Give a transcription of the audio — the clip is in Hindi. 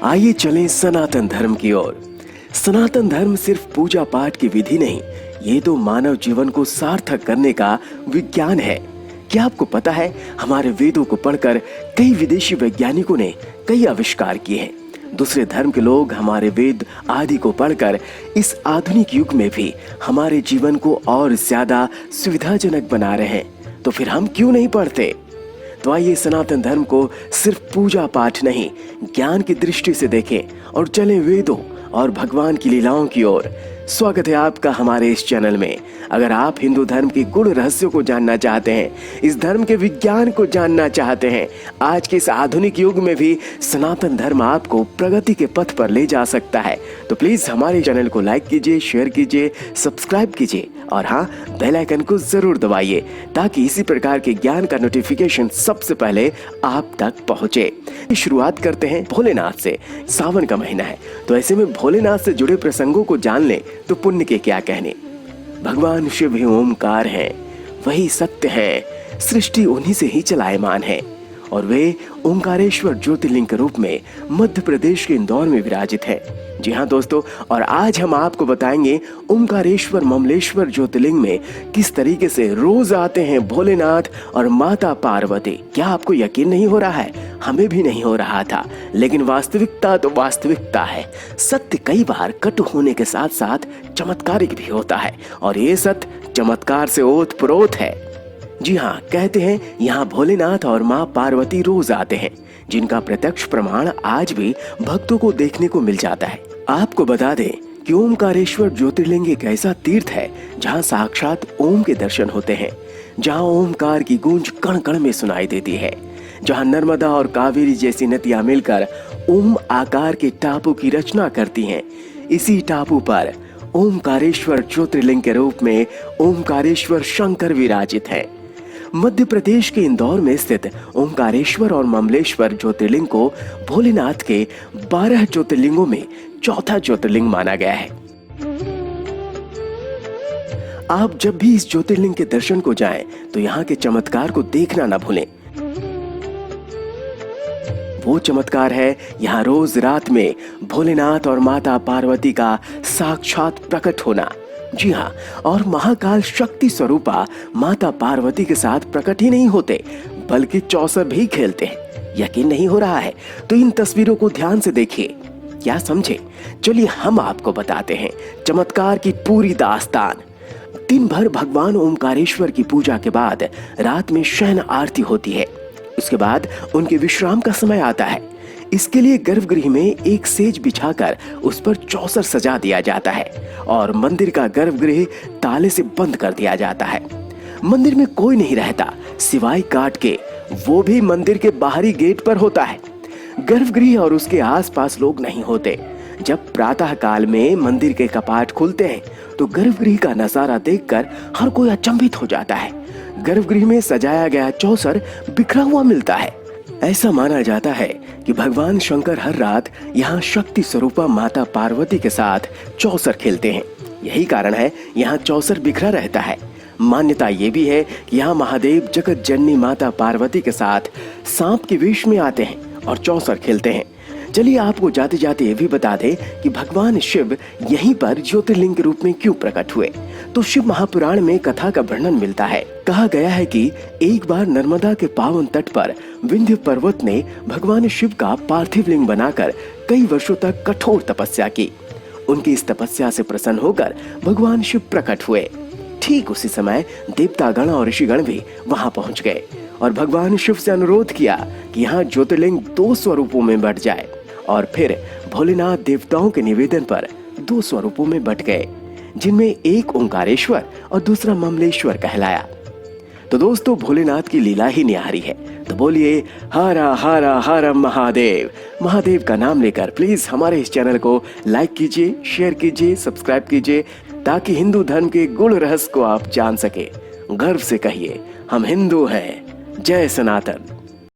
आइए चलें सनातन धर्म की ओर। सनातन धर्म सिर्फ पूजा पाठ की विधि नहीं, ये तो मानव जीवन को सार्थक करने का विज्ञान है। क्या आपको पता है, हमारे वेदों को पढ़कर कई विदेशी वैज्ञानिकों ने कई आविष्कार किए हैं। दूसरे धर्म के लोग हमारे वेद आदि को पढ़कर इस आधुनिक युग में भी हमारे जीवन को और ज्यादा सुविधाजनक बना रहे हैं। तो फिर हम क्यों नहीं पढ़ते? तो आइए सनातन धर्म को सिर्फ पूजा पाठ नहीं, ज्ञान की दृष्टि से देखें और चलें वेदों और भगवान की लीलाओं की ओर। स्वागत है आपका हमारे इस चैनल में। अगर आप हिंदू धर्म के गुण रहस्यों को जानना चाहते हैं, इस धर्म के विज्ञान को जानना चाहते हैं, आज के इस आधुनिक युग में भी सनातन धर्म आपको प्रगति के पथ पर ले जा सकता है, तो प्लीज हमारे चैनल को लाइक कीजिए, शेयर कीजिए, सब्सक्राइब कीजिए और हाँ, बेल आइकन को जरूर दबाइए ताकि इसी प्रकार के ज्ञान का नोटिफिकेशन सबसे पहले आप तक पहुंचे। शुरुआत करते हैं भोलेनाथ से। सावन का महीना है, तो ऐसे में भोलेनाथ से जुड़े प्रसंगों को जान लें तो पुण्य के क्या कहने। भगवान शिव ही ओमकार हैं, वही सत्य है, सृष्टि उन्हीं से ही चलायमान है और वे ओंकारेश्वर ज्योतिर्लिंग के रूप में मध्य प्रदेश के इंदौर में विराजित है। जी हाँ दोस्तों, और आज हम आपको बताएंगे ओंकारेश्वर ममलेश्वर ज्योतिर्लिंग में किस तरीके से रोज आते हैं भोलेनाथ और माता पार्वती। क्या आपको यकीन नहीं हो रहा है? हमें भी नहीं हो रहा था, लेकिन वास्तविकता तो वास्तविकता है। सत्य कई बार कटु होने के साथ साथ चमत्कारिक भी होता है और ये सत्य चमत्कार से ओतप्रोत है। जी हाँ, कहते हैं यहाँ भोलेनाथ और माँ पार्वती रोज आते हैं, जिनका प्रत्यक्ष प्रमाण आज भी भक्तों को देखने को मिल जाता है। आपको बता दें कि ओमकारेश्वर ज्योतिर्लिंग एक ऐसा तीर्थ है जहाँ साक्षात ओम के दर्शन होते हैं, जहाँ ओमकार की गूंज कण कण में सुनाई देती है, जहाँ नर्मदा और कावेरी जैसी नदियां मिलकर ओम आकार के टापू की रचना करती हैं। इसी टापू पर ओमकारेश्वर ज्योतिर्लिंग के रूप में ओमकारेश्वर शंकर विराजित है। मध्य प्रदेश के इंदौर में स्थित ओंकारेश्वर और ममलेश्वर ज्योतिर्लिंग को भोलेनाथ के 12 ज्योतिर्लिंगों में चौथा ज्योतिर्लिंग माना गया है। आप जब भी इस ज्योतिर्लिंग के दर्शन को जाएं, तो यहाँ के चमत्कार को देखना ना भूलें। वो चमत्कार है यहाँ रोज रात में भोलेनाथ और माता पार्वती का साक्षात प्रकट होना। जी हाँ, और महाकाल शक्ति स्वरूपा माता पार्वती के साथ प्रकट ही नहीं होते, बल्कि चौसर भी खेलते हैं। यकीन नहीं हो रहा है तो इन तस्वीरों को ध्यान से देखिए। क्या समझे? चलिए हम आपको बताते हैं चमत्कार की पूरी दास्तान। दिन भर भगवान ओमकारेश्वर की पूजा के बाद रात में शयन आरती होती है। उसके बाद उनके विश्राम का समय आता है। इसके लिए गर्भगृह में एक सेज बिछाकर उस पर चौसर सजा दिया जाता है और मंदिर का गर्भगृह ताले से बंद कर दिया जाता है। मंदिर में कोई नहीं रहता सिवाय काट के, वो भी मंदिर के बाहरी गेट पर होता है। गर्भगृह और उसके आसपास लोग नहीं होते। जब प्रातः काल में मंदिर के कपाट खुलते हैं तो गर्भगृह का नजारा देखकर हर कोई अचंभित हो जाता है। गर्भगृह में सजाया गया चौसर बिखरा हुआ मिलता है। ऐसा माना जाता है कि भगवान शंकर हर रात यहाँ शक्ति स्वरूपा माता पार्वती के साथ चौसर खेलते हैं। यही कारण है यहाँ चौसर बिखरा रहता है। मान्यता ये भी है कि यहाँ महादेव जगत जननी माता पार्वती के साथ सांप के वेश में आते हैं और चौसर खेलते हैं। चलिए आपको जाते जाते ये भी बता दें कि भगवान शिव यहीं पर ज्योतिर्लिंग के रूप में क्यों प्रकट हुए। तो शिव महापुराण में कथा का वर्णन मिलता है। कहा गया है कि एक बार नर्मदा के पावन तट पर विंध्य पर्वत ने भगवान शिव का पार्थिव लिंग बनाकर कई वर्षों तक कठोर तपस्या की। उनकी इस तपस्या से प्रसन्न होकर भगवान शिव प्रकट हुए। ठीक उसी समय देवतागण और ऋषिगण भी वहां पहुंच गए और भगवान शिव से अनुरोध किया कि यहाँ ज्योतिर्लिंग 2 स्वरूपों में बट जाए, और फिर भोलेनाथ देवताओं के निवेदन पर 2 स्वरूपों में बट गए, जिनमें एक ओंकारेश्वर और दूसरा ममलेश्वर कहलाया। तो दोस्तों, भोलेनाथ की लीला ही न्यारी है। तो बोलिए हर हर हर महादेव। महादेव का नाम लेकर प्लीज हमारे इस चैनल को लाइक कीजिए, शेयर कीजिए, सब्सक्राइब कीजिए, ताकि हिंदू धर्म के गुण रहस्य को आप जान सके। गर्व से कहिए, हम हिंदू हैं। जय सनातन।